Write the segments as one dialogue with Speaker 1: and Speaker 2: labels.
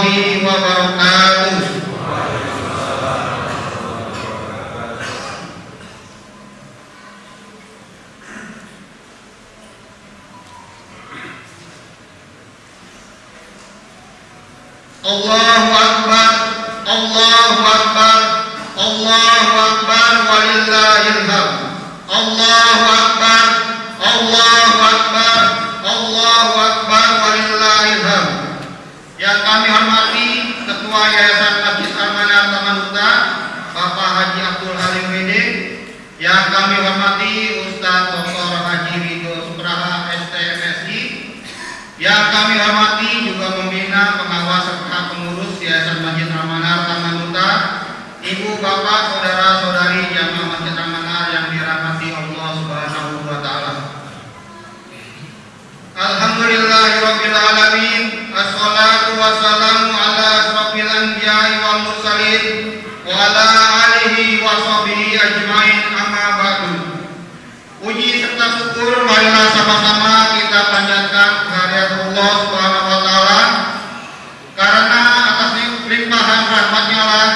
Speaker 1: warahmatullahi wabarakatuh. Allahu Akbar, Allahu Akbar, Allahu Akbar, walillahil hamd. Allahu Akbar, Allahu Akbar, Allahu Akbar, walillahil hamd. Yang kami hormati Ketua Yayasan Masjid Al-Manar Taman Huta, Bapak Haji Abdul Halim WD. Yang kami hormati Ustaz Dr. Haji Ridho Supraha STMSI. Yang kami hormati juga pembina, pengawas serta pengurus Yayasan Masjid Al-Manar Taman Huta, Ibu, Bapak, saudara-saudari jamaah Masjid Al-Manar yang dirahmati Allah Subhanahu wa taala. Alhamdulillahirabbil alamin. Assalatu wassalamu ala asrofil anbiya'i wal mursalin wa ala alihi wa sahbihi ajmain, amma ba'du. Puji serta syukur marilah sama-sama kita panjatkan kehadirat Allah Subhanahu wa taala, karena atas limpahan rahmat-Nya lah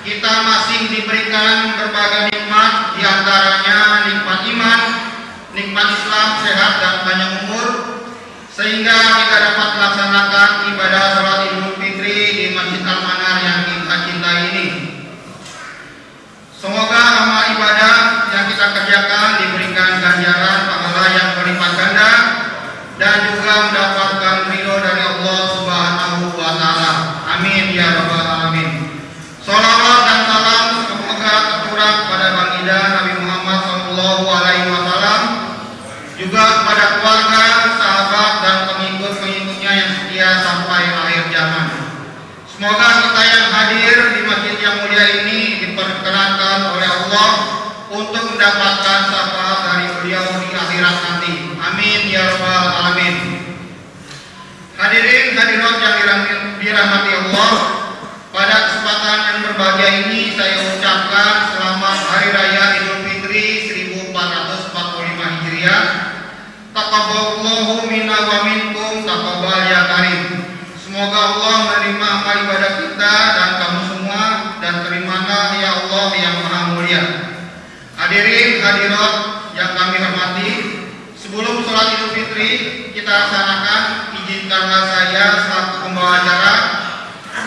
Speaker 1: kita masih diberikan berbagai nikmat, diantaranya nikmat iman, nikmat Islam, sehat dan panjang umur, sehingga kita dapat melaksanakan ibadah sholat Idul Fitri di Masjid Al-Manar yang kita cintai ini. Semoga amal ibadah yang kita kerjakan diberikan ganjaran pahala yang berlipat ganda dan juga mendapatkan ridho dari Allah Subhanahu wa taala. Amin ya rabbal alamin. Shalawat dan salam semoga tercurah pada baginda Nabi Muhammad SAW, juga kepada keluarga, sahabat dan pengikut-pengikutnya yang setia sampai akhir zaman. Semoga kita yang hadir di masjid yang mulia ini diperkenankan oleh Allah untuk mendapatkan syafaat dari beliau di akhirat nanti. Amin ya rabbal alamin. Hadirin hadirat yang dirahmati Allah, pada kesempatan yang berbahagia ini saya ucapkan selamat Hari Raya Idul Fitri 1445 Hijriah. Taqabbalallahu minna wa minkum taqabbal ya karim. Semoga Allah menerima amal ibadah kita dan kamu semua, dan terimalah ya Allah yang Maha Mulia. Hadirin hadirat yang kami hormati, sebelum sholat Idul Fitri kita laksanakan, izinkanlah saya selaku pembawa acara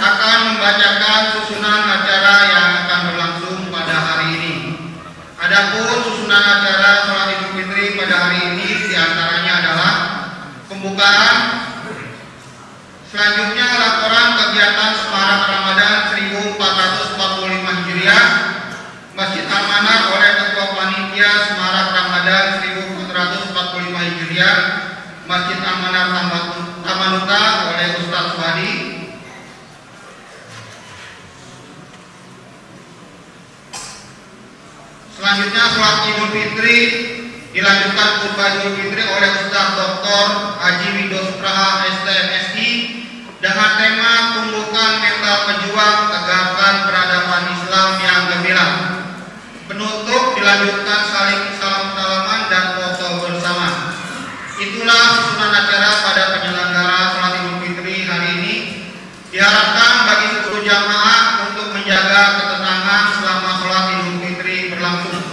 Speaker 1: akan membacakan susunan acara yang akan berlangsung pada hari ini. Adapun susunan acara sholat Idul Fitri pada hari ini diantaranya adalah pembukaan, selanjutnya laporan kegiatan semarak Ramadan 1445 Hijriah Masjid Al-Manar oleh Ketua Panitia Semarak Ramadan 1445 Hijriah Masjid Al-Manar Taman Huta oleh Ustaz Swadi. Selanjutnya sholat Idul Fitri dilanjutkan khutbah Idul Fitri oleh Ustaz Dr. Haji Ridho Supraha STMSI dengan tema tumbuhkan mental pejuang, tegakkan peradaban Islam yang gemilang. Penutup dilanjutkan saling salam-salaman dan foto bersama. Itulah susunan acara pada penyelenggara sholat Idul Fitri hari ini. Diharapkan bagi seluruh jamaah untuk menjaga ketenangan selama sholat Idul Fitri berlangsung.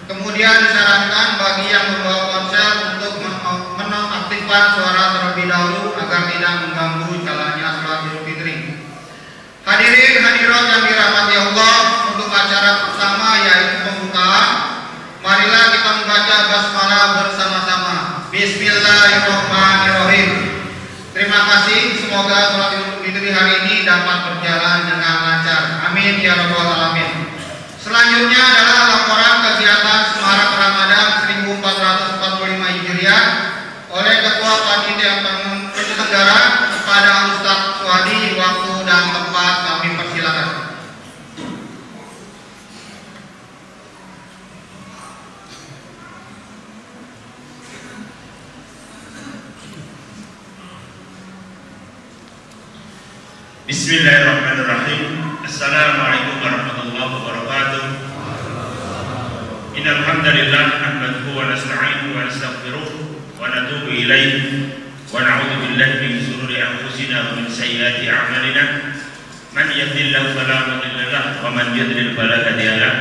Speaker 1: Kemudian disarankan bagi yang membawa ponsel untuk menonaktifkan suara terlebih dahulu agar tidak mengganggu jalannya sholat Idul Fitri. Hadirin hadirat yang dirahmati Allah, untuk acara pertama yaitu pembukaan, marilah kita membaca basmalah bersama-sama. Bismillahirrahmanirrahim. Terima kasih, semoga sholat Idul Fitri hari ini dapat berjalan dengan lancar. Amin ya rabbal alamin. Selanjutnya adalah laporan kegiatan Semarak Ramadan 1445 Hijriah oleh Ketua Panitia Penyelenggara kepada Ustaz Swadi. Waktu dan tempat kami persilakan.
Speaker 2: Bismillahirrahmanirrahim. Assalamualaikum warahmatullahi wabarakatuh. Innal hamdalillah nahmaduhu wa nasta'inuhu wa nastaghfiruh wa natubu ilaih. ونعوذ بالله من شرور أنفسنا ومن سيئات أعمالنا من يهده الله فلا مضل له ومن يضلل فلا هادي له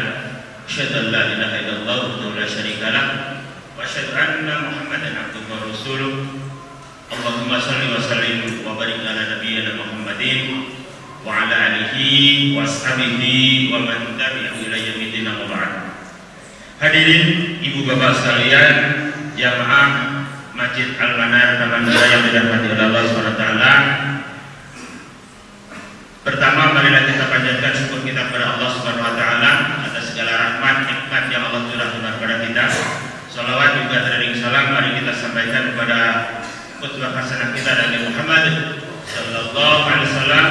Speaker 2: أشهد أن لا إله إلا الله وحده لا شريك له وأشهد أن محمدا عبده ورسوله اللهم صل وسلم وبارك على نبينا محمد وعلى آله وأصحابه ومن tabi'ahu ila yaumil din wa ba'd. Hadirin ibu bapak sekalian, jamaah Masjid Al-Manar Taman Duta yang dirahmati oleh Allah SWT. Pertama, marilah kita panjatkan syukur kita kepada Allah SWT atas segala rahmat nikmat yang Allah curahkan kepada kita. Salawat juga teriring salam mari kita sampaikan kepada qudwah hasanah kita Nabi Muhammad sallallahu alaihi wasallam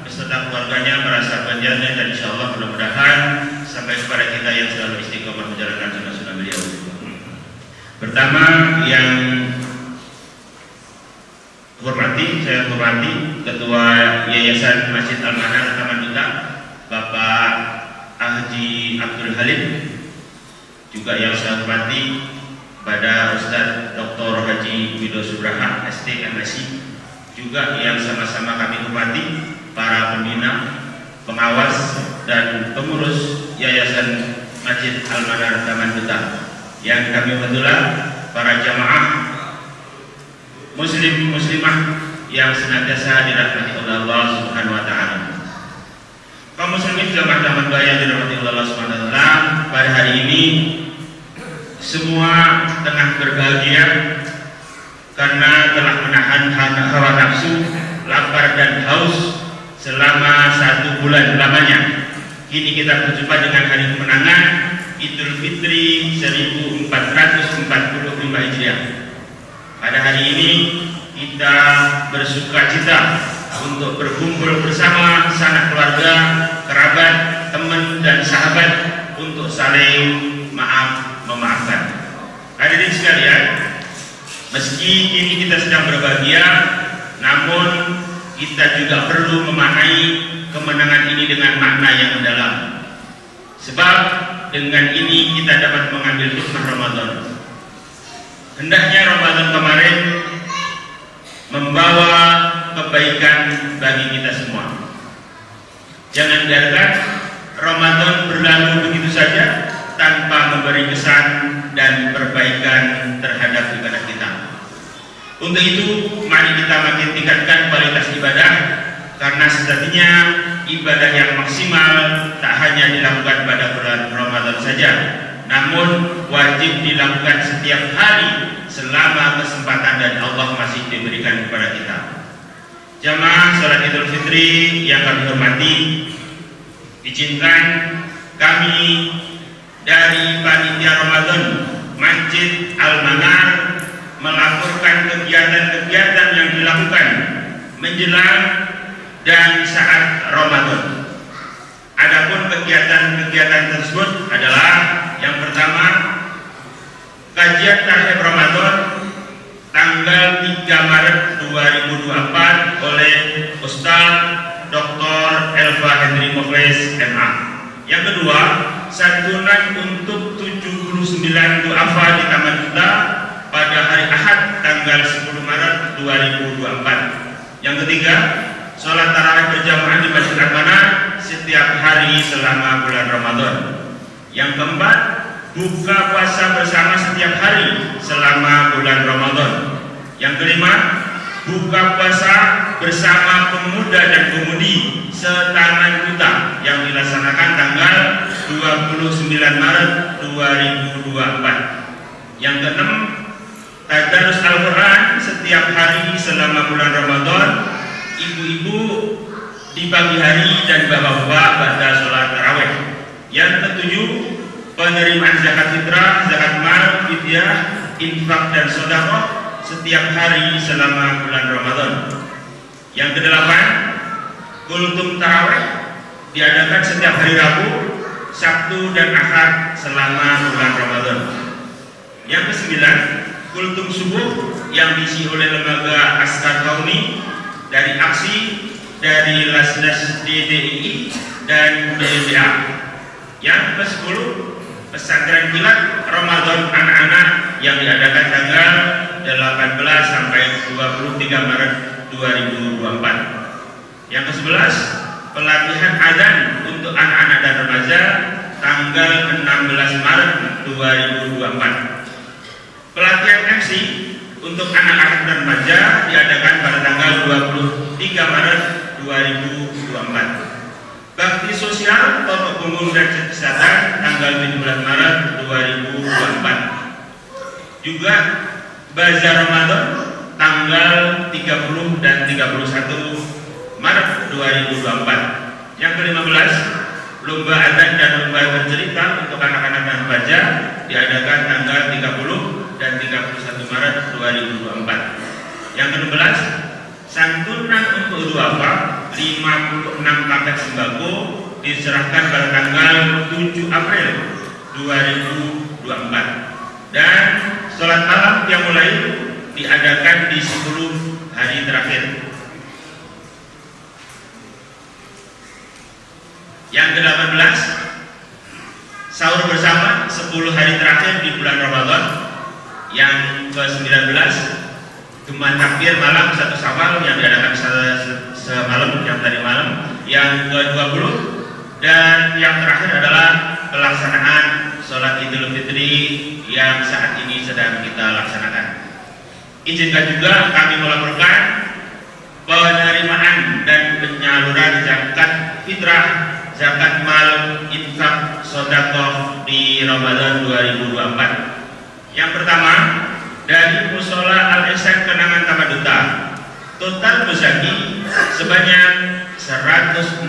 Speaker 2: beserta keluarganya, para sahabatnya, dan insyaallah mudah-mudahan sampai kepada kita yang selalu istiqomah menjalankan sunnah-sunnah beliau. Pertama yang saya hormati Ketua Yayasan Masjid Al-Manar Taman Duta Bapak Haji Abdul Halim, juga yang saya hormati pada Ustaz Dr. Haji Widodo Subraha ST MSI, juga yang sama-sama kami hormati para pembina, pengawas, dan pengurus Yayasan Masjid Al-Manar Taman Duta, yang kami hormati para jamaah muslim muslimah yang senantiasa dirahmati oleh Allah Subhanahu wa taala. Kaum muslimin jamaah Taman Duta yang dirahmati oleh Allah Subhanahu wa taala, pada hari ini semua tengah berbahagia karena telah menahan hawa nafsu, lapar dan haus selama 1 bulan lamanya. Kini kita berjumpa dengan hari kemenangan Idul Fitri 1445 Hijriah. Pada hari ini kita bersukacita untuk berkumpul bersama sanak keluarga, kerabat, teman dan sahabat untuk saling memaafkan. Hadirin sekalian, meski kini kita sedang berbahagia, namun kita juga perlu memaknai kemenangan ini dengan makna yang mendalam. Sebab dengan ini kita dapat mengambil hikmah Ramadan. Hendaknya Ramadan kemarin membawa kebaikan bagi kita semua. Jangan biarkan Ramadan berlalu begitu saja tanpa memberi kesan dan perbaikan terhadap ibadah kita. Untuk itu, mari kita makin tingkatkan kualitas ibadah, karena sejatinya ibadah yang maksimal tak hanya dilakukan pada bulan Ramadan saja, namun wajib dilakukan setiap hari selama kesempatan dan Allah masih diberikan kepada kita. Jamaah salat Idul Fitri yang kami hormati, izinkan kami dari panitia Ramadan Masjid Al-Manar melaporkan kegiatan-kegiatan yang dilakukan menjelang dan saat Ramadan. Adapun kegiatan-kegiatan tersebut adalah yang pertama, kajian tarhib Ramadan tanggal 3 Maret 2024 oleh Ustaz Dr. Elva Henry Mofles MA. Yang kedua, santunan untuk 79 duafa di Taman Duta pada hari Ahad tanggal 10 Maret 2024. Yang ketiga, sholat tarawih berjamaah di Masjid Al-Manar setiap hari selama bulan Ramadan. Yang keempat, buka puasa bersama setiap hari selama bulan Ramadan. Yang kelima, buka puasa bersama pemuda dan pemudi se-Taman Duta yang dilaksanakan tanggal 29 Maret 2024. Yang keenam, tadarus Al-Quran setiap hari selama bulan Ramadan, ibu-ibu di pagi hari dan bapak-bapak pada sholat tarawih. Yang ketujuh, penerimaan zakat fitrah, zakat mal, fidyah, infak dan sedekah setiap hari selama bulan Ramadan. Yang kedelapan, kultum tarawih diadakan setiap hari Rabu, Sabtu dan Ahad selama bulan Ramadan. Yang kesembilan, kultum subuh yang diisi oleh lembaga Askar Kauni dari aksi dari Lasdas DDI dan UDLBA. Yang ke-10, pesantren kilat Ramadan anak-anak yang diadakan tanggal 18 sampai 23 Maret 2024. Yang ke-11, pelatihan azan untuk anak-anak dan remaja tanggal 16 Maret 2024. Pelatihan MC untuk anak-anak dan remaja diadakan pada tanggal 23 Maret 2024. Bakti sosial Toto Punggung dan Kesehatan tanggal 17 Maret 2024. Juga Bazar Ramadan tanggal 30 dan 31 Maret 2024. Yang ke-15, lomba azan dan lomba bercerita untuk anak-anak dan remaja diadakan tanggal 30 dan 31 Maret 2024. Yang ke-16, santunan untuk duafa 56 paket sembako diserahkan pada tanggal 7 April 2024. Dan sholat malam yang mulai diadakan di 10 hari terakhir. Yang ke-18, sahur bersama 10 hari terakhir di bulan Ramadan. Yang ke-19, Jumat takbir malam 1 Syawal yang diadakan semalam, yang tadi malam. Yang ke-20 dan yang terakhir adalah pelaksanaan sholat Idul Fitri yang saat ini sedang kita laksanakan. Izinkan juga kami melaporkan penerimaan dan penyaluran zakat fitrah, zakat mal, infak, sedekah di Ramadan 2024. Yang pertama, dari Musola Al-Ihsan Kenangan Taman Duta, total muzaki sebanyak 165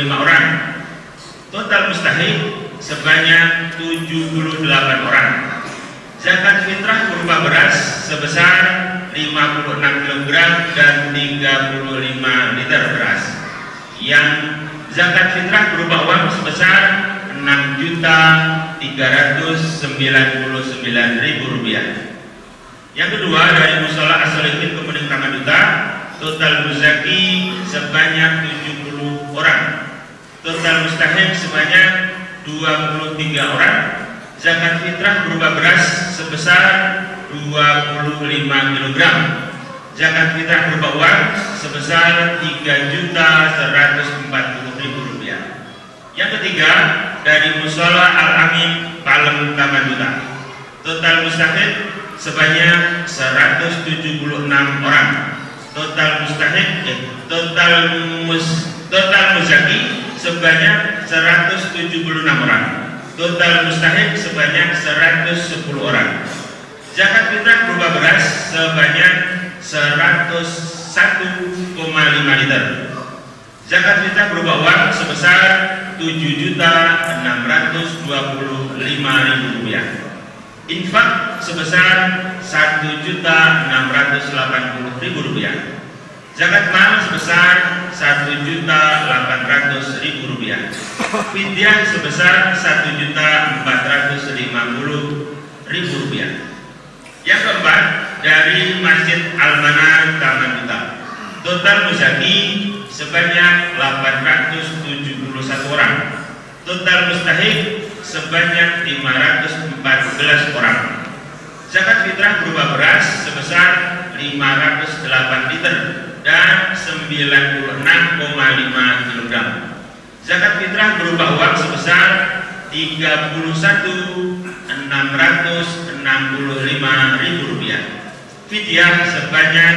Speaker 2: orang, total mustahik sebanyak 78 orang. Zakat fitrah berupa beras sebesar 56 kg dan 35 liter beras. Yang zakat fitrah berupa uang sebesar 6.399.000 rupiah. Yang kedua, dari Musola As-Solihin Kemuning Taman Duta, total muzaki sebanyak 70 orang, total mustahik sebanyak 23 orang. Zakat fitrah berupa beras sebesar 25 kg. Zakat fitrah berupa uang sebesar 3.140.000 rupiah. Yang ketiga, dari Musola Al-Amin Palem Taman Duta, total mustahik sebanyak 176 orang, total muzaki sebanyak 176 orang, total mustahik sebanyak 110 orang. Zakat fitrah berupa beras sebanyak 101,5 liter. Zakat fitrah berupa uang sebesar 7.625.000 rupiah. Infak sebesar 1.680.000 rupiah. Zakat mal sebesar 1.800.000 rupiah. Fidyah sebesar 1.450.000 rupiah. Yang keempat, dari Masjid Al-Manar Taman Duta, total muzaki sebanyak 871 orang, total mustahik sebanyak 514 orang. Zakat fitrah berupa beras sebesar 508 liter dan 96,5 kg. Zakat fitrah berupa uang sebesar 31.665.000 rupiah. Fidyah sebanyak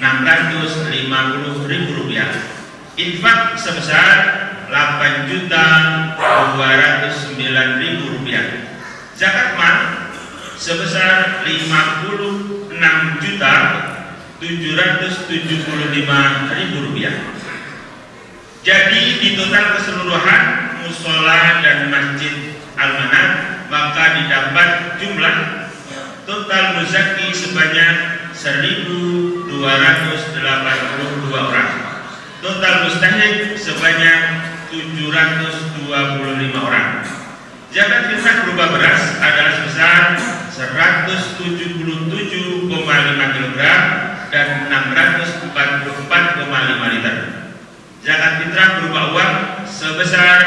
Speaker 2: 650.000 rupiah. Infak sebesar 8.209.000 rupiah. Zakat mal sebesar 56.775.000 rupiah. Jadi di total keseluruhan musola dan masjid Al-Manar maka didapat jumlah total muzaki sebanyak 1.282 orang, total mustahik sebanyak 725 orang. Zakat fitrah berupa beras adalah sebesar 177,5 kg dan 644,5 liter. Zakat fitrah berupa uang sebesar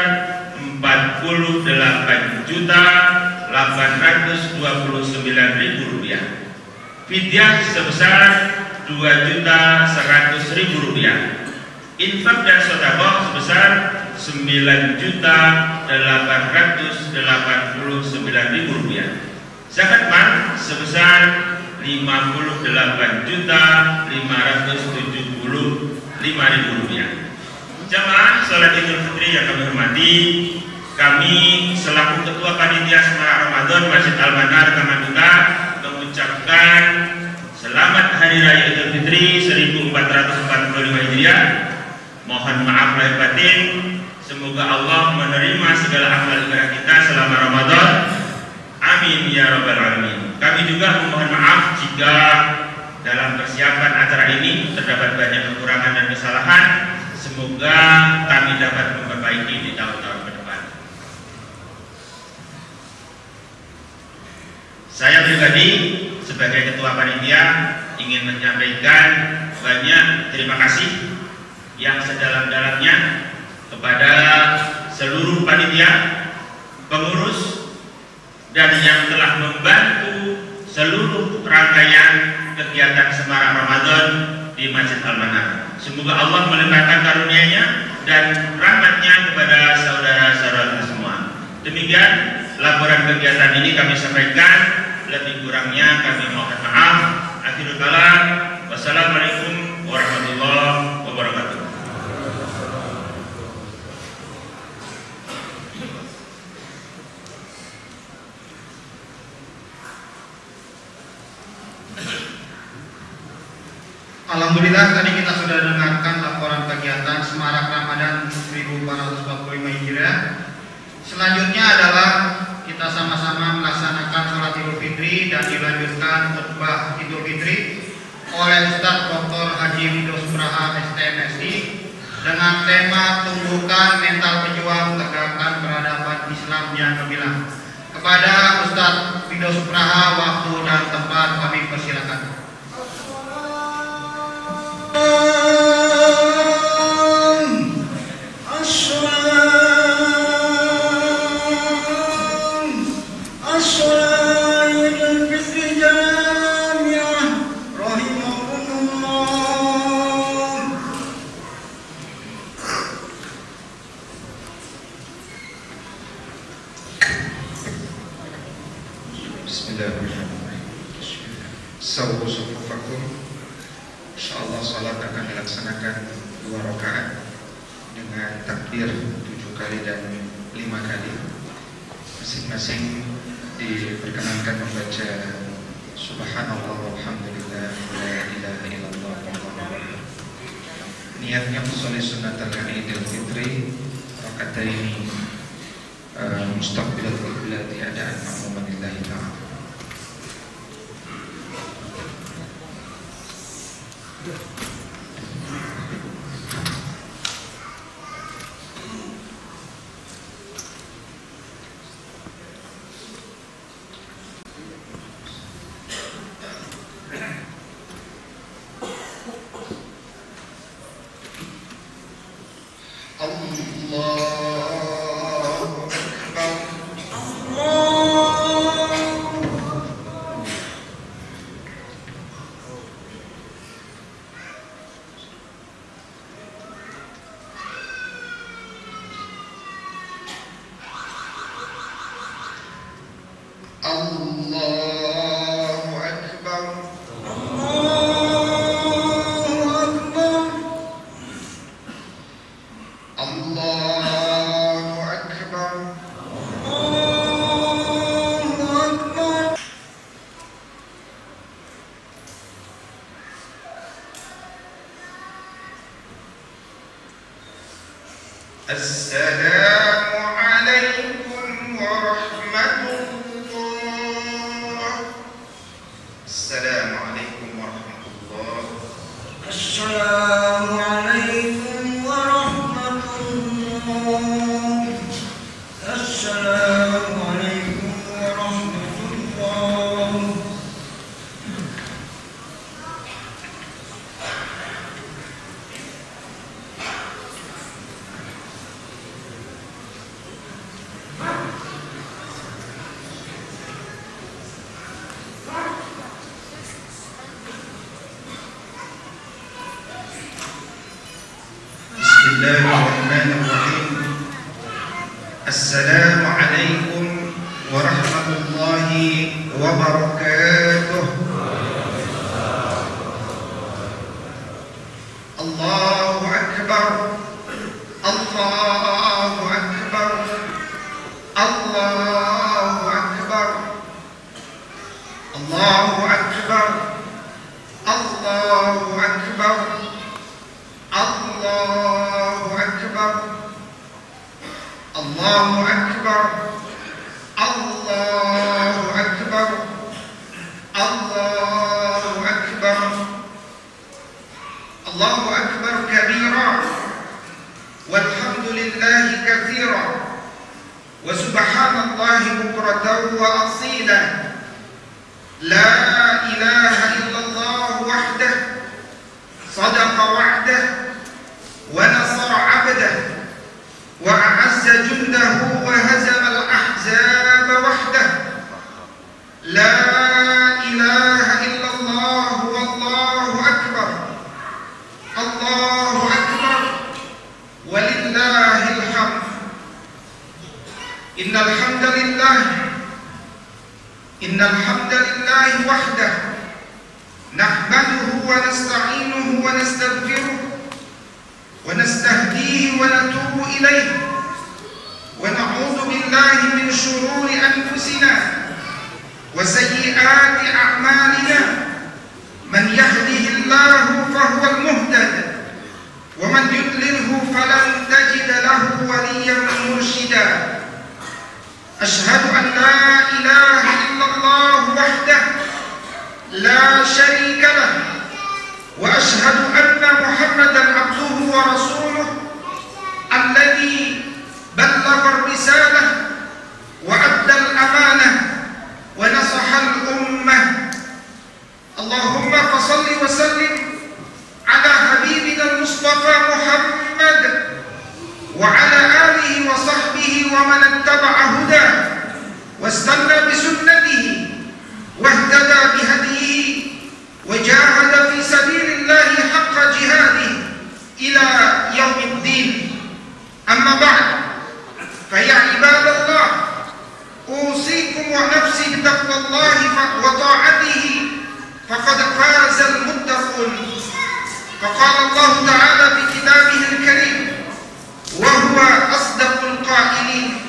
Speaker 2: 48.829.000 rupiah. fidyah sebesar Rp2.100.000, infak dan sedekah sebesar Rp9.889.000, zakat mal sebesar Rp58.575.000. Jamaah salat Idul Fitri yang kami hormati, kami selaku Ketua Panitia Semarak Ramadan Masjid Al-Manar Kamanduta mengucapkan selamat Hari Raya Idul Fitri 1445 Hijriah. Mohon maaf lahir batin. Semoga Allah menerima segala amal ibadah kita selama Ramadan. Amin ya rabbal alamin. Kami juga memohon maaf jika dalam persiapan acara ini terdapat banyak kekurangan dan kesalahan. Semoga kami dapat memperbaiki di tahun-tahun ke depan. Saya pribadi sebagai Ketua Panitia ingin menyampaikan banyak terima kasih yang sedalam-dalamnya kepada seluruh panitia, pengurus, dan yang telah membantu seluruh rangkaian kegiatan Semarak Ramadan di Masjid Al-Manar. Semoga Allah melimpahkan karunia-Nya dan rahmat-Nya kepada saudara-saudara semua. Demikian laporan kegiatan ini kami sampaikan. Lebih kurangnya kami mohon maaf. Akhirul kalam. Wassalamualaikum warahmatullahi wabarakatuh.
Speaker 1: Alhamdulillah, tadi kita sudah dengarkan laporan kegiatan Semarak Ramadan 1445 Hijriah. Selanjutnya adalah kita sama-sama melaksanakan sholat Idul Fitri dan dilanjutkan khutbah Idul Fitri oleh Ustadz Dr. Haji Wido Supraha STMSI dengan tema tumbuhkan mental pejuang tegakkan peradaban Islam yang gemilang. Kepada Ustadz Wido Supraha, waktu dan tempat kami persilakan.
Speaker 3: Insyaallah salat akan dilaksanakan 2 rakaat dengan takbir 7 kali dan 5 kali. Masing-masing diperkenankan membaca Subhanallah walhamdulillah la ilaha illallah wallahu akbar. Niatnya usolli sunnatal Idul Fitri rakataini mustaqbilal qiblat adaan ma'muman lillahi ta'ala. Assalamualaikum warahmatullah. Assalamualaikum warahmatullah. Assalamualaikum warahmatullah. Assalamualaikum warahmatullah.
Speaker 1: Bismillahirrahmanirrahim. Assalamualaikum warahmatullahi wabarakatuh. Allahu Akbar. Allahu Akbar. Allahu Akbar. Allahu Akbar. Allahu Akbar. Allahu Akbar. Allahu Akbar. Allahu Akbar. Allahu Akbar. Allahu Akbar kabira walhamdulillahi katsira wa subhanallahi bukratan wa asila. La ilaha illallah wahdah sadaqa wa'dah wa nasara 'abdah wa a'azza jundahu wa hazama al-ahzab wahdah. La ilaha illallah wallahu akbar. Allahu akbar walillahil hamd. Innal hamdalillah wahdah nahmaduhu wa nasta'inuhu wa nastaghfiruh wa nastahdihi wa natubu ilayh wa na'udzu billahi min shururi anfusina wa sayyiati a'malina. Man yahdihillahu fahuwal muhtad wa man yudlilhu falan tajida lahu waliyyan murshida. Ashhadu an la ilaha illallah wahdah la syarika lah wa ashhadu anna Muhammadan abduhu wa rasuluh alladhi ballagha ar-risalah wa adda al-amanah wa nasaha al-ummah. Allahumma fasalli wa sallim ala habibina al-Mustafa Muhammad wa ala alihi wa sahbihi wa man ittaba'a huda wastanna bi sunnatihi wahtada bihadihi wa jahada fi sabilillahi haqqa jihadihi ila yaumiddin. Amma ba'd, fa ya ibadallah, usikum wa nafsi bitaqwallahi wa ta'atihi faqad faza al-muttaqun. Faqala Allah ta'ala fi kitabihi al-karim wa huwa asdaqul qailin.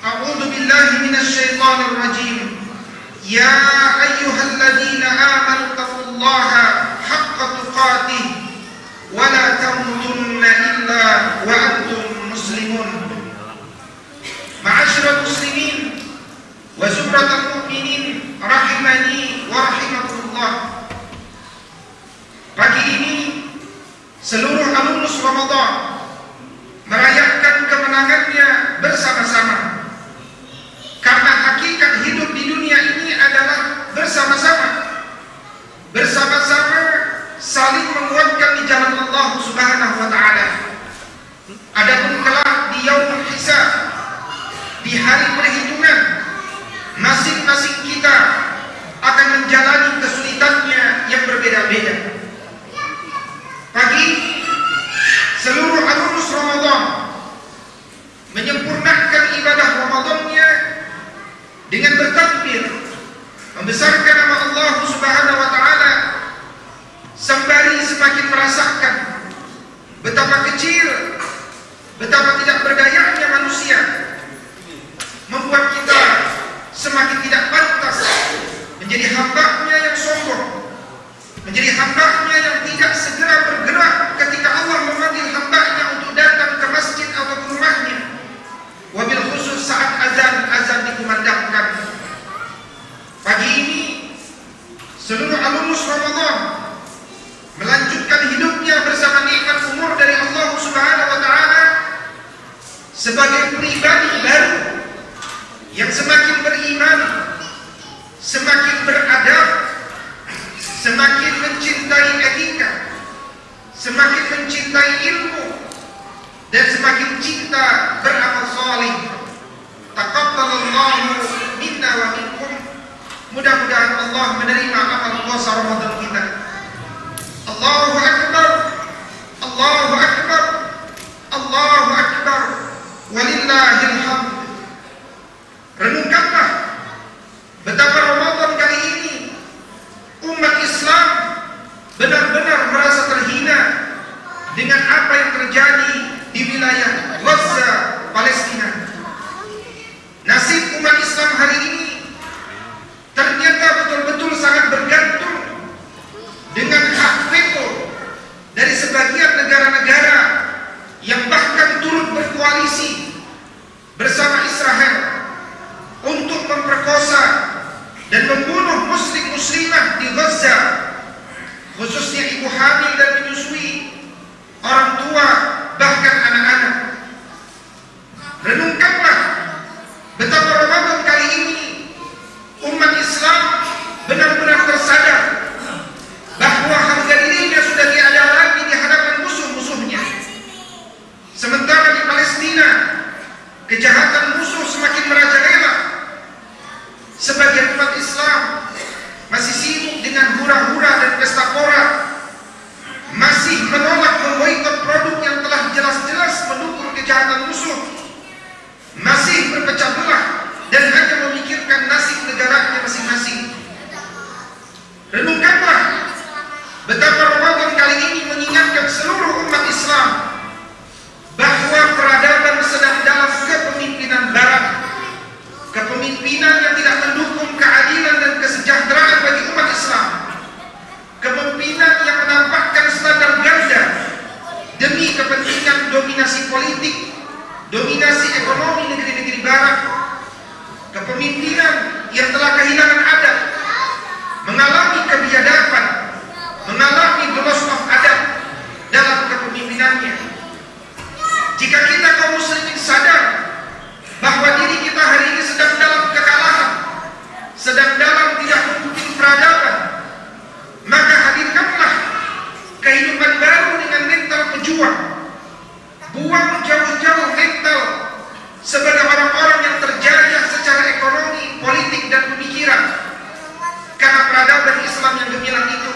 Speaker 1: A'udzu billahi minasy syaithanir rajim. Ya ayyuhalladzina amanu taqullaha haqqa tuqatih wa la tamutunna illa wa antum muslimun. Ma'asyiral muslimin wa zumratal mu'minin rahimani wa rahimakumullah. Pagi ini seluruh alumnus Ramadan merayakan kemenangannya bersama-sama. Karena hakikat hidup di dunia ini adalah bersama-sama. Bersama-sama saling menguatkan di jalan Allah Subhanahu wa taala. Adapun kelak di yaumul hisab, di hari perhitungan, masing-masing kita akan menjalani kesulitannya yang berbeda-beda. Pagi seluruh alumnus Ramadan menyempurnakan ibadah Ramadannya dengan bertakbir, membesarkan nama Allah Subhanahu wa taala, sembari semakin merasakan betapa kecil, betapa tidak berdayanya manusia, membuat kita semakin tidak pantas menjadi hamba-Nya yang sombong, menjadi hamba-Nya yang tidak segera bergerak ketika Allah memanggil hamba-Nya untuk datang ke masjid atau ke rumahnya, wabil khusus saat azan dikumandangkan. Pagi ini seluruh alumnus Ramadan melanjutkan hidupnya bersama nikmat umur dari Allah Subhanahu wa taala sebagai pribadi baru yang semakin beriman, semakin beradab, semakin mencintai etika, semakin mencintai ilmu, dan semakin cinta beramal salih. Taqabbalallahu minna wa minkum. Mudah-mudahan Allah menerima amal puasa Ramadan kita. Allahu Akbar. Allahu Akbar. walillahil hamd. Renungkanlah betapa Ramadan kali ini umat Islam benar-benar merasa terhina dengan apa yang terjadi di wilayah Gaza, Palestina. Nasib umat Islam hari ini ternyata betul-betul sangat bergantung dengan hak veto dari sebagian negara-negara yang bahkan turut berkoalisi bersama Israel untuk memperkosa dan membunuh muslim-muslimah di Gaza, khususnya ibu hamil dan menyusui, orang tua, bahkan anak-anak. Renungkanlah betapa Ramadan kali ini umat Islam benar-benar tersadar bahwa harga dirinya sudah tiada lagi di hadapan musuh-musuhnya. Sementara di Palestina kejahatan musuh semakin merajalela, sebagian umat Islam masih sibuk dengan hura-hura dan pesta pora, masih menolak memboikot produk yang telah jelas-jelas mendukung kejahatan musuh, masih berpecah belah dan hanya memikirkan nasib negaranya masing-masing. Renungkanlah betapa Ramadan kali ini mengingatkan seluruh umat Islam bahwa peradaban sedang dalam kepemimpinan Barat, kepemimpinan yang tidak mendukung keadilan dan kesejahteraan bagi umat Islam, kepemimpinan yang menampakkan standar ganda demi kepentingan dominasi politik, dominasi ekonomi negeri-negeri Barat, kepemimpinan yang telah kehilangan adat, mengalami kebiadaban, mengalami loss of adat dalam kepemimpinannya. Jika kita kaum muslimin sadar bahwa diri kita hari ini sedang dalam kekalahan, sedang dalam tidak mendukung peradaban, maka hadirkanlah kehidupan baru dengan mental pejuang. Buang jauh-jauh mental sebagai orang-orang yang terjajah secara ekonomi, politik, dan pemikiran. Karena peradaban Islam yang gemilang itu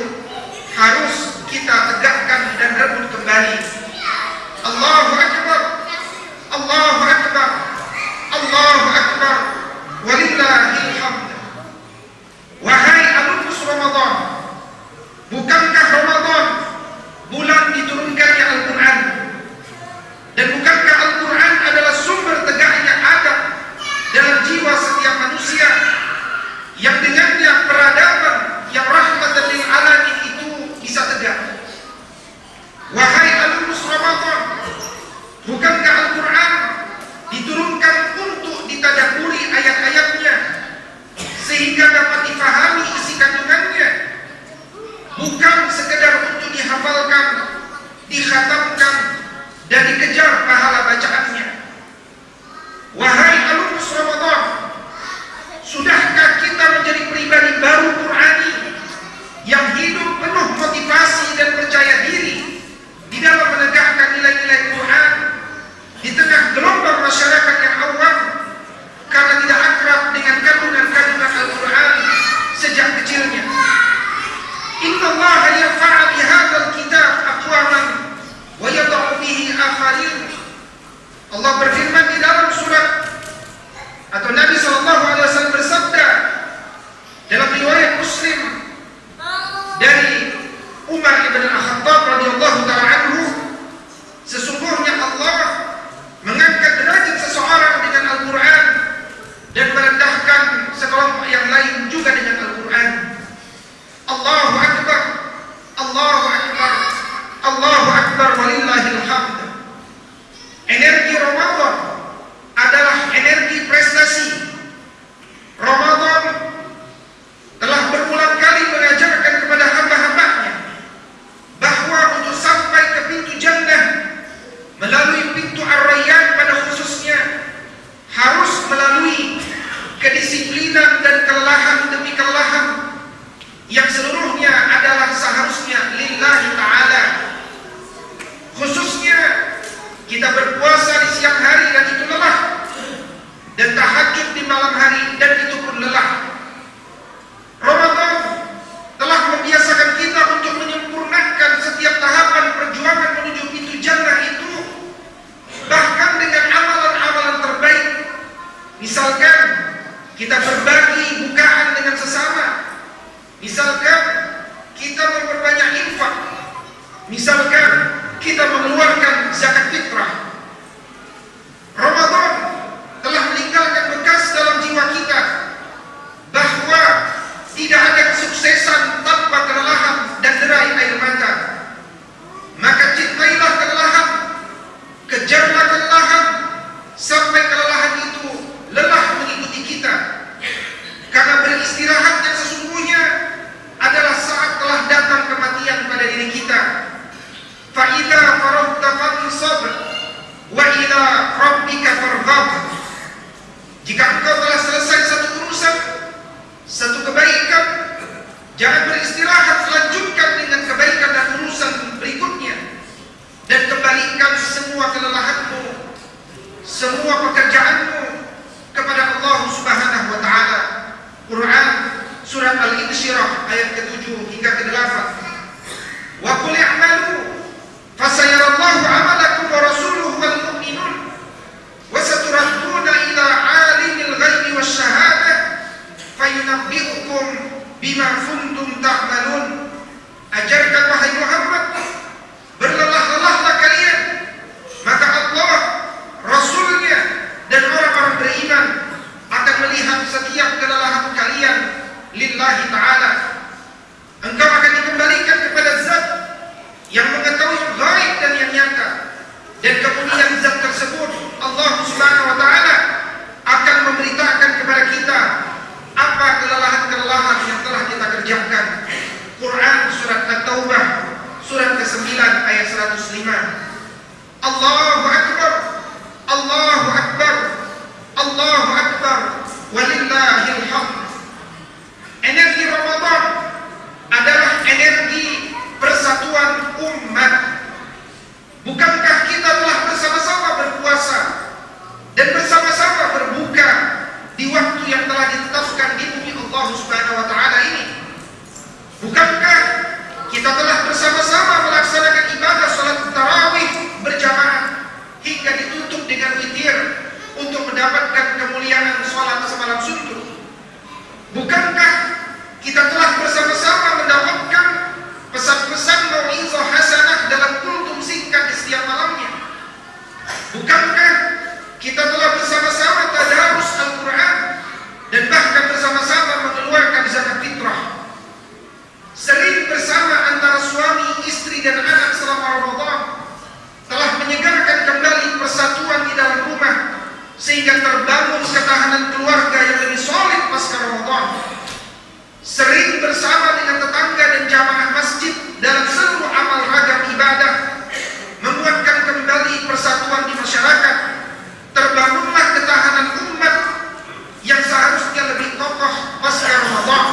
Speaker 1: harus kita tegakkan dan rebut kembali. Allahu Akbar, Allahu Akbar, Allahu Akbar, walillahil hamd. Wahai alumnus Ramadan, bukankah Ramadan bulan diturunkannya Al-Quran? Dan bukankah Al-Quran adalah sumber tegaknya adab dalam jiwa setiap manusia, yang dengannya peradaban yang rahmatan lil alamin itu bisa tegak? Wahai alumnus Ramadan, bukankah Al-Quran diturunkan untuk ditadaburi ayat-ayatnya sehingga dapat difahami isi kandungannya, bukan sekedar untuk dihafalkan, dikhatamkan, dan dikejar pahala bacaannya? Wahai alumnus Ramadan, sudahkah kita menjadi pribadi baru Qurani yang hidup penuh motivasi dan percaya diri di dalam menegakkan nilai-nilai Quran di tengah gelombang masyarakat yang awam karena tidak akrab dengan kandungan-kandungan Al-Quran sejak kecilnya? Innallaha yarfa'u bihadzal kitab aqwaman wa yad'u bihi akharin. Allah berfirman di dalam surat, atau Nabi SAW bersabda dalam riwayat Muslim dari Umar ibn Al-Khattab radhiyallahu ta'ala anhu, sesungguhnya Allah mengangkat derajat seseorang dengan Al-Quran dan merendahkan sekelompok yang lain juga dengan Al-Quran. Allahu Akbar, Allahu Akbar, Allahu Akbar, walillahil hamd. Energi Ramadan adalah energi prestasi. Ramadan telah berulang kali mengajarkan kepada hamba-hambanya bahwa untuk sampai ke pintu jannah melalui pintu Ar-Rayyan pada khususnya harus melalui kedisiplinan dan kelelahan demi kelelahan yang seluruhnya adalah seharusnya lillahi ta'ala. Khususnya
Speaker 4: Misalkan kita mengeluarkan zakat fitrah. Ramadan telah meninggalkan bekas dalam jiwa kita bahwa tidak ada kesuksesan tanpa kelelahan dan derai air mata. Maka cintailah kelelahan, kejarlah kelelahan sampai kelelahan itu lelah mengikuti kita. Karena beristirahat yang sesungguhnya adalah saat telah datang kematian pada diri kita. Fa idza faragta fansab wa ila rabbika farghab. Jika engkau telah selesai satu urusan, satu kebaikan, jangan beristirahat, lanjutkan dengan kebaikan dan urusan berikutnya, dan kembalikan semua kelelahanmu, semua pekerjaanmu kepada Allah Subhanahu wa taala. Quran surat Al-Insyirah ayat ke-7 hingga ke-8. Wa qul i'malu fasayarallahu 'amalakum wa rasuluhu wal mu'minun wa saturadduna ila 'alimil ghaibi wasyahadah fayunabbi'ukum bima kuntum ta'malun. Ajarkan wahai Muhammad, berlelah-lelahlah kalian, maka Allah, Rasulnya dan orang-orang beriman akan melihat setiap kelelahan kalian lillahi ta'ala. Engkau akan dikembalikan kepada zat yang mengetahui ghaib dan yang nyata, dan kemudian zat tersebut, Allah Subhanahu wa ta'ala, akan memberitakan kepada kita apa kelelahan-kelelahan yang telah kita kerjakan. Quran surat At-Taubah surat ke-9 ayat 105. Allahu Akbar, Allahu Akbar, Allahu Akbar, walillahil hamd. Energi Ramadan adalah energi persatuan umat. Bukankah kita telah bersama-sama berpuasa dan bersama-sama berbuka di waktu yang telah ditetapkan di bumi Allah Subhanahu wa taala ini? Bukankah kita telah bersama-sama melaksanakan ibadah salat tarawih berjamaah hingga ditutup dengan witir untuk mendapatkan kemuliaan salat semalam suntuk? Bukankah kita telah bersama-sama mendapatkan pesan-pesan mau'izah hasanah dalam kultum singkat di setiap malamnya? Bukankah kita telah bersama-sama tadarus Al-Quran dan bahkan bersama-sama mengeluarkan zakat fitrah? Sering bersama antara suami, istri dan anak selama Ramadan telah menyegarkan kembali persatuan di dalam rumah, sehingga terbangun ketahanan keluarga yang lebih solid pasca Ramadan. Sering bersama dengan tetangga dan jamaah masjid dalam seluruh amal ragam ibadah, menguatkan kembali persatuan di masyarakat. Terbangunlah ketahanan umat yang seharusnya lebih kokoh pasca Ramadan.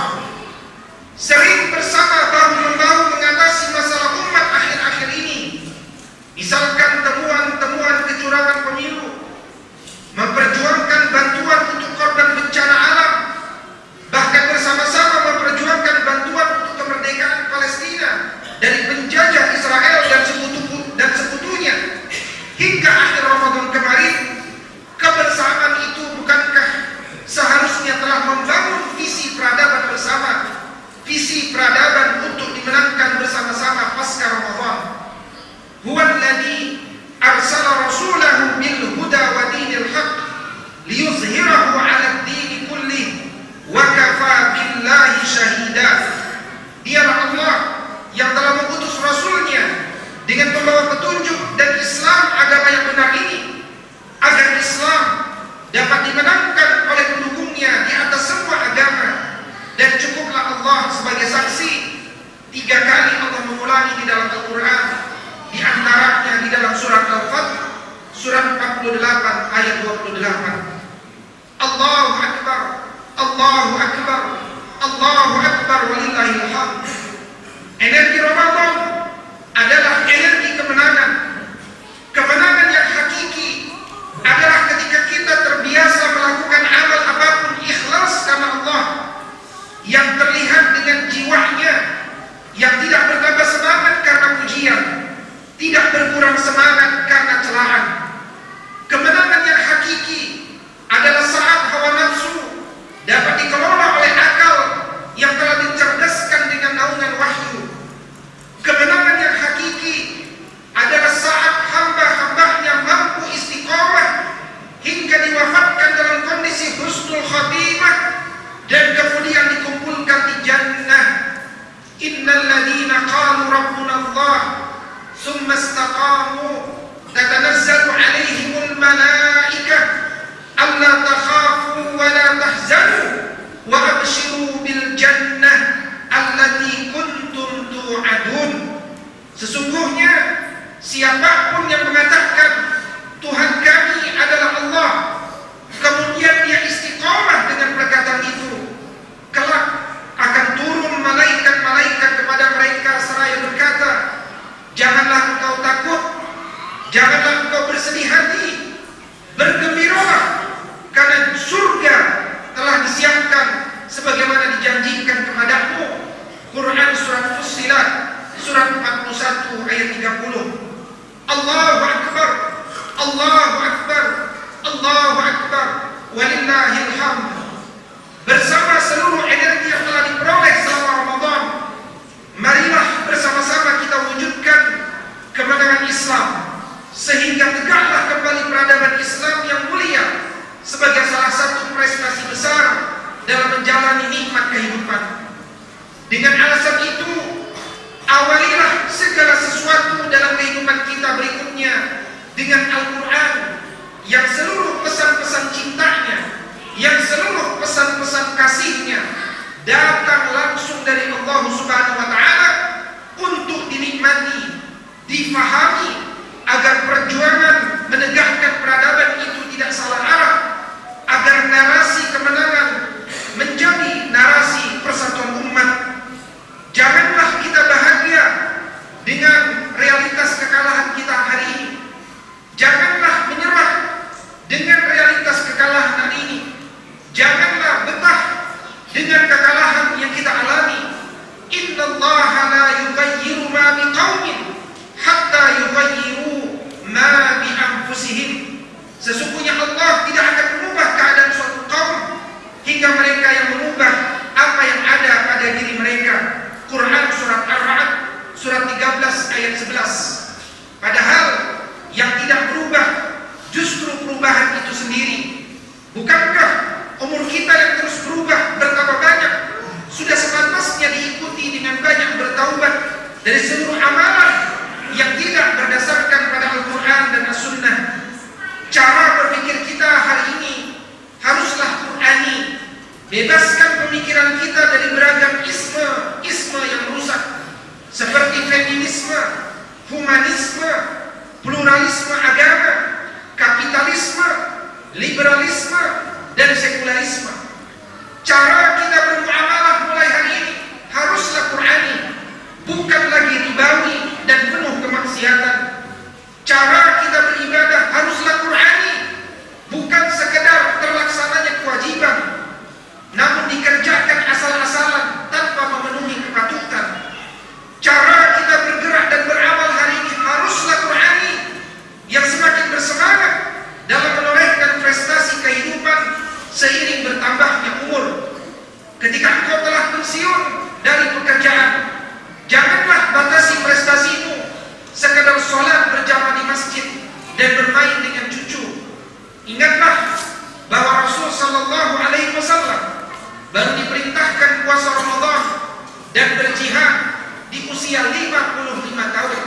Speaker 4: Sering bersama bahu-membahu mengatasi masalah umat akhir-akhir ini, misalkan temuan-temuan kecurangan pemilu, memperjuangkan bantuan untuk korban bencana alam, bahkan bersama-sama memperjuangkan bantuan untuk kemerdekaan Palestina dari penjajah Israel dan sekutunya. Hingga akhir Ramadan kemarin, kebersamaan itu bukankah seharusnya telah membangun visi peradaban bersama, visi peradaban untuk dimenangkan bersama-sama pasca Ramadan? Huwallazi arsala rasulahu bil huda wa dinil haqq liyuzhirahu 'ala ad-din kullih wa kafa billahi syahida. Dialah Allah yang telah mengutus rasulnya dengan membawa petunjuk dan Islam, agama yang benar ini, agar Islam dapat dimenangkan oleh pendukungnya di atas semua agama. Dan cukuplah Allah sebagai saksi. 3 kali Allah mengulangi di dalam Al-Quran, di antaranya di dalam surat Al-Fath surat 48 ayat 28. Allahu Akbar, Allahu Akbar, Allahu Akbar, walillahil hamd. Energi Ramadan adalah energi kemenangan. Kemenangan yang hakiki adalah ketika kita terbiasa melakukan amal apapun ikhlas karena Allah, yang terlihat dengan jiwanya, yang tidak bertambah semangat karena pujian, tidak berkurang semangat karena celaan. Kemenangan yang hakiki adalah saat hawa nafsu dapat dikelola oleh akal yang telah dicerdaskan dengan naungan wahyu. Kemenangan Allah summa istaqamu tatanazzalu alaihimul malaikah alla takhafu wa la tahzanu wa abshiru bil jannah allati kuntum tu'adun. Sesungguhnya siapapun yang mengatakan Tuhan kami adalah Allah, kemudian dia istiqomah dengan perkataan itu, kelak akan turun malaikat-malaikat kepada mereka seraya berkata, janganlah engkau takut, janganlah engkau bersedih hati, bergembiralah, karena surga telah disiapkan sebagaimana dijanjikan kepadamu. Quran surat Fussilat surat 41 ayat 30. Allahu Akbar, Allahu Akbar, Allahu Akbar, walillahil hamd. Bersama seluruh energi yang telah diperoleh selama Ramadan, marilah bersama-sama kita wujudkan kemenangan Islam, sehingga tegaklah kembali peradaban Islam yang mulia sebagai salah satu prestasi besar dalam menjalani nikmat kehidupan. Dengan alasan itu, awalilah segala sesuatu dalam kehidupan kita berikutnya dengan Al-Quran yang seluruh pesan-pesan cintanya, yang seluruh pesan-pesan kasihnya datang langsung dari Allah Subhanahu wa Ta'ala untuk dinikmati, difahami, agar perjuangan menegakkan peradaban itu tidak salah arah, agar narasi kemenangan menjadi narasi persatuan umat. Janganlah kita bahagia dengan realitas kekalahan kita hari ini. Janganlah menyerah dengan realitas kekalahan hari ini. Janganlah betah dengan kekalahan yang kita alami. Innallaha la yughayyiru ma biqaumin hatta yughayyiru ma bi anfusihim. Sesungguhnya Allah tidak akan mengubah keadaan suatu kaum hingga mereka yang mengubah apa yang ada pada diri mereka. Quran surat Ar-Ra'd surat 13 ayat 11. Padahal yang tidak berubah justru perubahan itu sendiri. Bukankah umur kita yang terus berubah, bertambah banyak, sudah sepantasnya diikuti dengan banyak bertaubat dari seluruh amalan yang tidak berdasarkan pada Al-Quran dan As-Sunnah. Cara berpikir kita hari ini haruslah Qur'ani. Bebaskan pemikiran kita dari beragam isme yang rusak, seperti feminisme, humanisme, pluralisme agama, kapitalisme, liberalisme, dan sekularisme. Cara kita bermuamalah mulai hari ini haruslah Qur'ani, bukan lagi ribawi dan penuh kemaksiatan. Cara kita beribadah haruslah Qur'ani, bukan sekedar terlaksananya kewajiban, namun dikerjakan asal-asalan tanpa memenuhi kepatutan. Cara kita bergerak dan beramal hari ini haruslah Qur'ani, yang semakin bersemangat dalam menorehkan prestasi kehidupan seiring bertambahnya umur. Ketika engkau telah pensiun dari pekerjaan, janganlah batasi prestasimu sekedar sholat berjamaah di masjid dan bermain dengan cucu. Ingatlah bahwa Rasul Sallallahu Alaihi Wasallam baru diperintahkan puasa Ramadan dan berjihad di usia 55 tahun,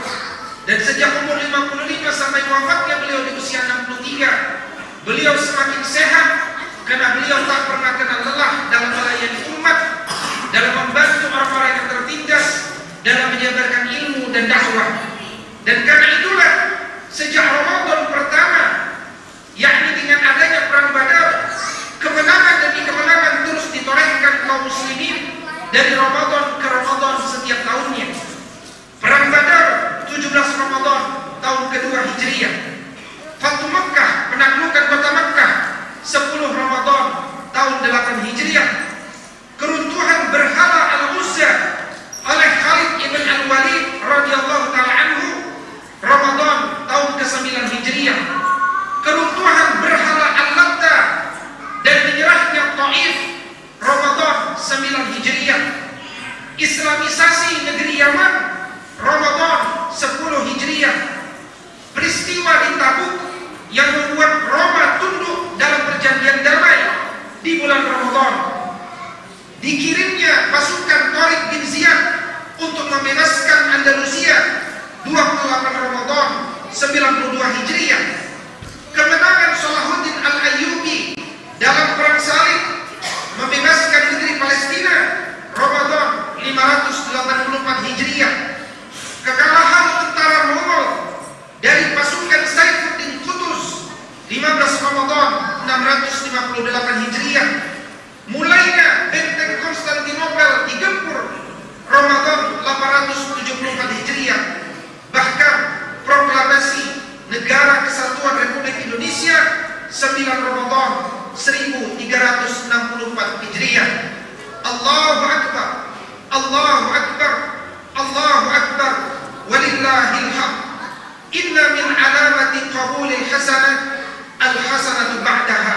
Speaker 4: dan sejak umur 55 sampai wafatnya beliau di usia 63, beliau semakin sehat karena beliau tak pernah kenal lelah dalam melayani umat, dalam membantu orang-orang yang tertindas, dalam menyebarkan ilmu dan dakwah. Dan karena itulah sejak Ramadan pertama, yakni dengan adanya perang Badar, kemenangan demi kemenangan terus ditorehkan kaum muslimin dari Ramadan ke Ramadan setiap tahunnya. Perang Badar 17 Ramadan tahun kedua Hijriah. Fathu Makkah, penaklukan kota Makkah 10 Ramadan tahun 8 Hijriah. Keruntuhan berhala Al-Uzza oleh Khalid ibn Al-Walid radhiyallahu ta'ala anhu Ramadan tahun ke-9 Hijriah. Keruntuhan berhala Al-Latta dan menyerahnya Taif Ramadan 9 Hijriah. Islamisasi negeri Yaman Ramadan 10 Hijriah. Peristiwa di Tabuk yang membuat Roma tunduk dalam perjanjian damai di bulan Ramadan 92 Hijriah. Kemenangan Salahuddin Al-Ayyubi dalam perang salib membebaskan negeri Palestina Ramadan 584 Hijriah. Kekalahan tentara Mongol dari pasukan Saifuddin Qutuz 15 Ramadan 658 Hijriah. Mulainya benteng Konstantinopel digempur Ramadan 874 Hijriah. Bahkan proklamasi Negara Kesatuan Republik Indonesia 9 Ramadan 1364 Hijriah. Allahu Akbar, Allahu Akbar, Allahu Akbar, walillahil hamd. Inna min alamati qabulil hasanah al-hasanatu ba'daha.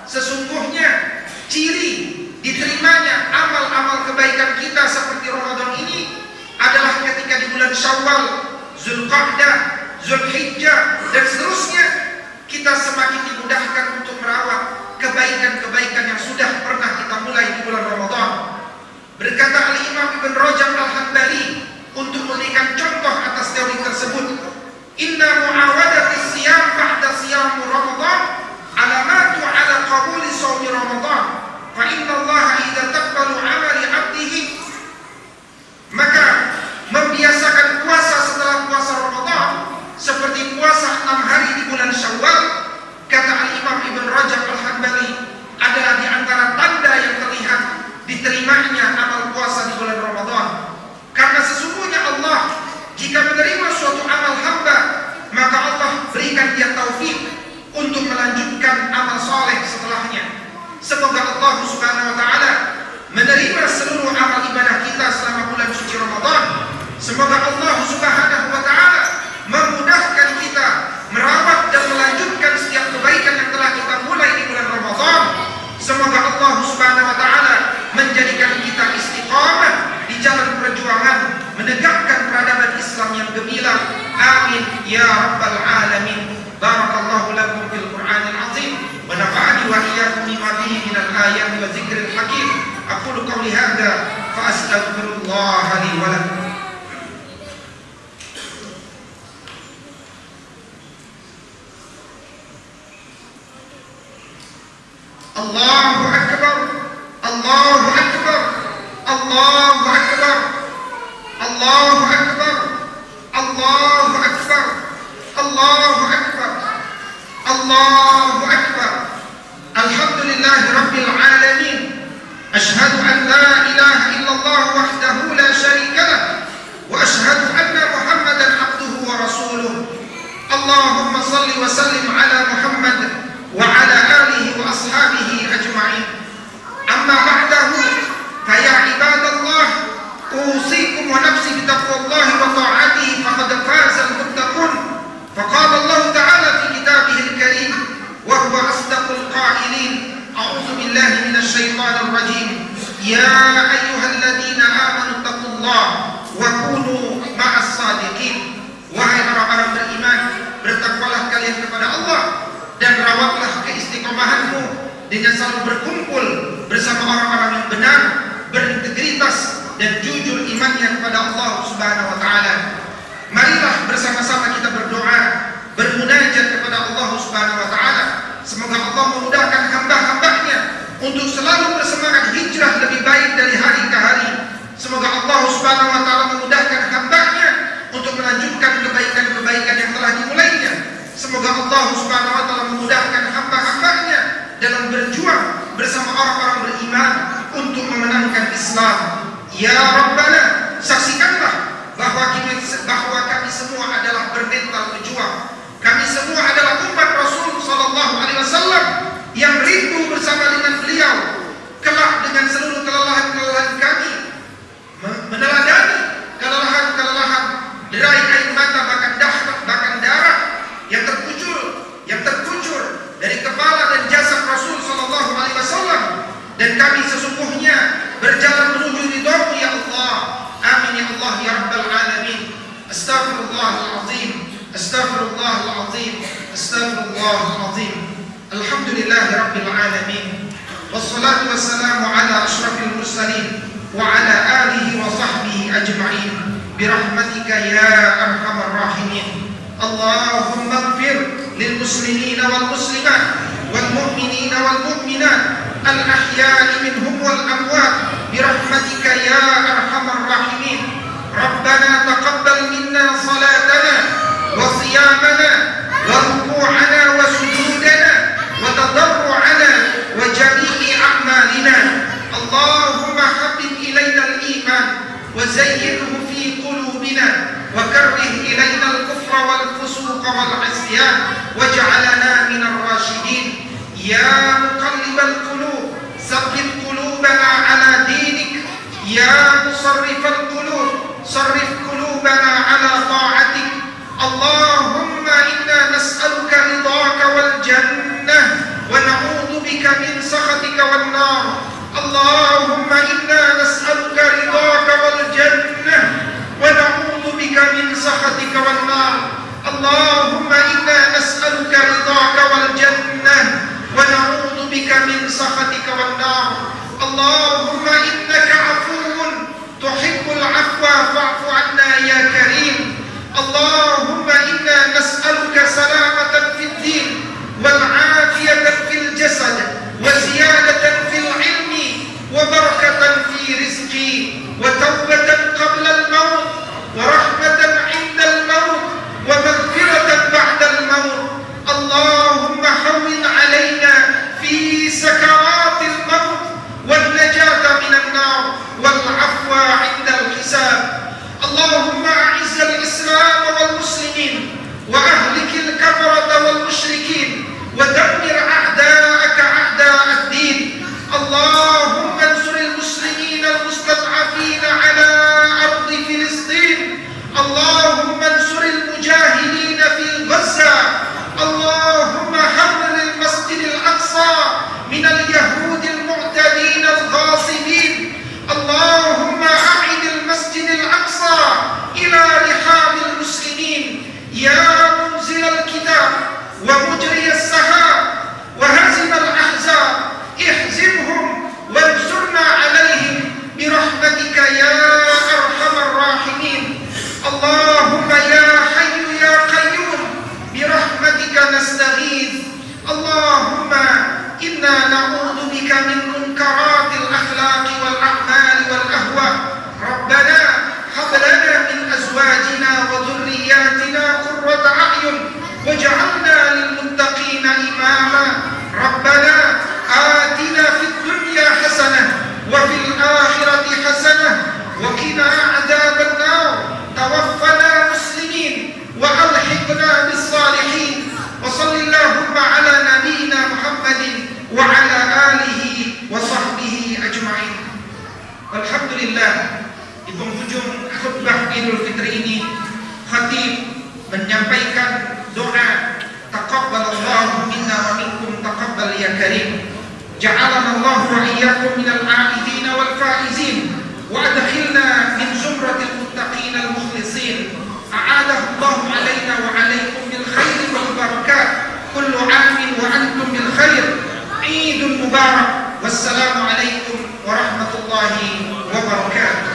Speaker 4: Sesungguhnya ciri diterimanya amal-amal kebaikan kita seperti Ramadan ini adalah ketika di bulan Syawal, Zulqa'dah, Zulhijjah dan seterusnya kita semakin dimudahkan untuk merawat kebaikan-kebaikan yang sudah pernah kita mulai di bulan Ramadan. Berkata Al-Imam Ibn Rajab Al-Hanbali untuk memberikan contoh atas teori tersebut, inna mu'awadati siyam ba'da siyam Ramadan alamatu ala qabuli sawmi Ramadan fa inna Allah idza taqbalu amali 'abdihi. Maka membiasakan puasa setelah puasa Ramadan seperti puasa 6 hari di bulan Syawal, kata Al-Imam Ibn Rajab Al-Hanbali, adalah di antara tanda yang terlihat diterimanya amal puasa di bulan Ramadan. Karena sesungguhnya Allah jika menerima suatu amal hamba, maka Allah berikan dia taufik untuk melanjutkan amal soleh setelahnya. Semoga Allah Subhanahu wa ta'ala menerima seluruh amal ibadah kita selama bulan suci Ramadan. Semoga Allah Subhanahu wa ta'ala memudahkan kita merawat dan melanjutkan setiap kebaikan yang telah kita mulai di bulan Ramadan. Semoga Allah Subhanahu wa ta'ala menjadikan kita istiqamah di jalan perjuangan menegakkan peradaban Islam yang gemilang. Amin ya rabbal alamin. Barakallahu lakum fil Qur'anil azim wa nafa'ani wa iyyakum bima fihi minal ayati wa dzikril hakim. Aqulu qawli hadza fa astaghfirullah li wa lakum. Allahu Akbar, Allahu Akbar, Allahu Akbar, Allahu Akbar, Allahu Akbar, Allahu Akbar, Allahu Akbar. Alhamdulillahi Rabbil Alamin. Ashhadu an la ilaha illallah wahdahu la syarika lah wa ashhadu anna Muhammadan abduhu wa rasuluh. Allahumma salli wa sallim ala Muhammad wa ala alihi wa ashabihi ajma'in. Amma ba'dahu fa ya ibadallah, usikum wa nafsi bi taqwallahi wa ta'atihi faqad faza al-muttaqun. Faqala Allah ta'ala fi kitabihi al-karim wa huwa asdaqul qa'ilin. A'udzu billahi minasy syaithanir rajim. Ya ayyuhalladzina amanu taqullaha wa kunu ma'as shadiqin. Wahai orang-orang beriman, bertakwalah kalian kepada Allah dan rawatlah keistiqomahanmu dengan selalu berkumpul bersama orang-orang yang benar, berintegritas dan jujur imannya kepada Allah Subhanahu wa ta'ala. Marilah bersama-sama kita berdoa, bermunajat kepada Allah Subhanahu wa ta'ala. Semoga Allah memudahkan hamba-hambanya untuk selalu bersemangat hijrah lebih baik dari hari ke hari. Semoga Allah Subhanahu wa ta'ala memudahkan hambanya untuk melanjutkan kebaikan-kebaikan yang telah dimulainya. Semoga Allah Subhanahu wa ta'ala memudahkan hamba-hambanya dalam berjuang bersama orang-orang beriman untuk memenangkan Islam. Ya Rabbana, saksikanlah bahwa kami semua adalah bermental pejuang. Kami semua adalah umat Rasul sallallahu alaihi wasallam yang rindu bersama dengan beliau kelak dengan seluruh kelelahan-kelelahan kami, meneladani kelelahan-kelelahan derai air mata bahkan darah yang terkucur dari kepala dan jasad Rasul sallallahu alaihi wasallam, dan kami sesungguhnya berjalan menuju ridha-Mu ya Allah. Amin ya Allah ya rabbal alamin. Astaghfirullahalazim, astaghfirullahalazim, astaghfirullahalazim. Alhamdulillahi rabbil alamin. Wassalatu wassalamu ala asyrafil mursalin wa ala alihi wa sahbihi ajma'in. Birahmatika ya arhamar rahimin. اللهم اغفر للمسلمين والمسلمات والمؤمنين والمؤمنات الأحياء منهم والأموات برحمتك يا أرحم الراحمين. ربنا تقبل منا صلاتنا وصيامنا وركوعنا وسجودنا وتضرعنا وجميع أعمالنا. اللهم حبب إلينا الإيمان وزينه في قلوبنا وكره إلينا الكفر والفسوق والعصيان واجعلنا من الراشدين. يا مقلب القلوب ثبت قلوبنا على دينك. يا مصرف القلوب صرف قلوبنا على طاعتك. اللهم إنا نسألك رضاك والجنة ونعوذ بك من سخطك والنار. اللهم إنا نسألك رضاك والجنة ونعوذ بك من سخطك والنار. اللهم إنا نسألك رضاك والجنة ونعوذ بك من سخطك والنار. اللهم إنك عفو تحب العفو فاعف عنا يا كريم. اللهم إنا نسألك سلامة في الدين والعافية في الجسد وزيادة في العلم وبركة في رزقي وتوبة قبل الموت ورحمة عند الموت ومغفرة بعد الموت. اللهم هون علينا في سكرات الموت والنجاة من النار والعفو عند الحساب. اللهم أعز الإسلام والمسلمين وأهلك الكفرة والمشركين ودمر أعداءك أعداء الدين. اللهم انصر المسلمين المستضعفين على أرض فلسطين. اللهم انصر المجاهدين في غزة. اللهم حرر المسجد الأقصى من اليهود المعتدين الغاصبين. اللهم أعد المسجد الأقصى إلى رحاب المسلمين. يا منزل الكتاب ومجري السحاب وهزم الأحزاب اهزمهم وانصرنا عليهم برحمتك يا أرحم الراحمين. اللهم يا حي يا قيوم برحمتك نستغيث. اللهم إنا نعوذ بك من منكرات الأخلاق والأعمال والأهواء. ربنا هب لنا من أزواجنا وذرياتنا قرة أعين واجعلنا للمتقين إماما. ربنا آتنا في الدنيا حسنة وفي الآخرة حسنة وقنا عذاب النار. توفنا مسلمين وألحقنا بالصالحين. وصل اللهم على نبينا محمد وعلى آله وصحبه أجمعين. Alhamdulillah, di penghujung khutbah Idul Fitri ini, khatib menyampaikan doa taqabbalallahu minna wa minkum taqabbal ya karim. Ja'alana Allah wa iyyakum minal 'aidin wal faizin wa adkhilna min zumratil muttaqin al mukhlisin. A'adahu Allah 'alaina wa 'alaikum bil khairi wal barakat. Kullu 'amin wa antum bil khair. Idul mubarak. Wassalamu alaikum warahmatullahi wabarakatuh.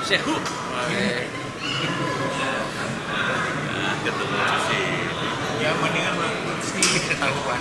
Speaker 5: Sehu. Ketemu sih. Ya mendingan sih ketahuan.